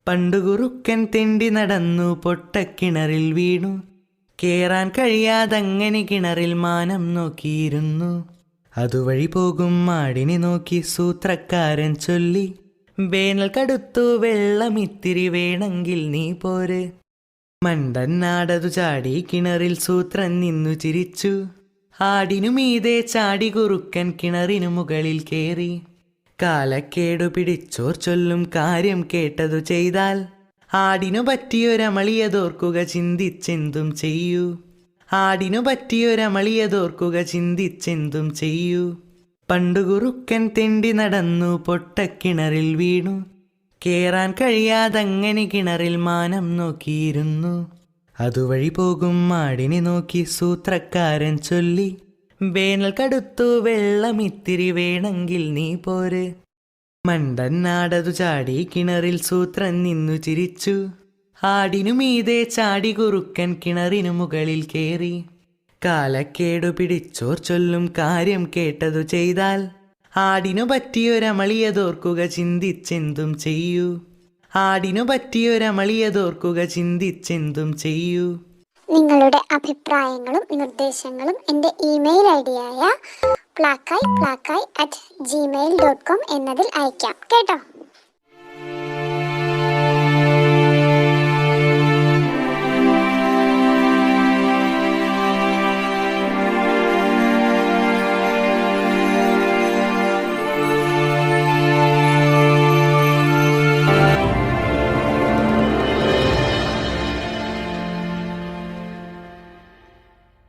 പണ്ടുകുറുക്കൻ തെണ്ടി നടന്നു പൊട്ടക്കിണറിൽ വീണു. കേറാൻ കഴിയാതങ്ങനെ കിണറിൽ മാനം നോക്കിയിരുന്നു. അതുവഴി പോകും മാടിനെ നോക്കി സൂത്രക്കാരൻ ചൊല്ലി, വേനൽ കടുത്തു വെള്ളമിത്തിരി വേണമെങ്കിൽ നീ പോര്. മണ്ടൻ നാടതു ചാടി കിണറിൽ സൂത്രൻ നിന്നു ചിരിച്ചു. ആടിനു മീതെ ചാടി കുറുക്കൻ കിണറിനു മുകളിൽ കേറി. കാലക്കേടു പിടിച്ചോർ ചൊല്ലും കാര്യം കേട്ടതു ചെയ്താൽ, ആടിനു പറ്റിയൊരമളിയതോർക്കുക ചിന്തിച്ചെന്തും ചെയ്യൂ. ആടിനു പറ്റിയൊരമളിയതോർക്കുക ചിന്തിച്ചെന്തും ചെയ്യൂ. പണ്ടുകുറുക്കൻ തെണ്ടി നടന്നു പൊട്ടക്കിണറിൽ വീണു. കേറാൻ കഴിയാതങ്ങനെ കിണറിൽ മാനം നോക്കിയിരുന്നു. അതുവഴി പോകും മാടിനെ നോക്കി സൂത്രക്കാരൻ ചൊല്ലി, വേനൽ കടുത്തു വെള്ളമിത്തിരി വേണമെങ്കിൽ നീ പോര്. മണ്ടൻ നാടതു ചാടി കിണറിൽ സൂത്രൻ നിന്നു ചിരിച്ചു. ആടിനു മീതെ ചാടി കുറുക്കൻ കിണറിനു മുകളിൽ കേറി. കാലക്കേടു പിടിച്ചോർ ചൊല്ലും കാര്യം കേട്ടതു ചെയ്താൽ, ആടിനു പറ്റിയൊരമളിയതോർക്കുക ചിന്തിച്ചെന്തും ചെയ്യൂ. ആടിനു പറ്റിയൊരമളിയതോർക്കുക ചിന്തിച്ചെന്തും ചെയ്യൂ. നിങ്ങളുടെ അഭിപ്രായങ്ങളും നിർദ്ദേശങ്ങളും എൻ്റെ ഇമെയിൽ ഐഡിയായ plakai@gmail.com എന്നതിൽ അയക്കാം കേട്ടോ.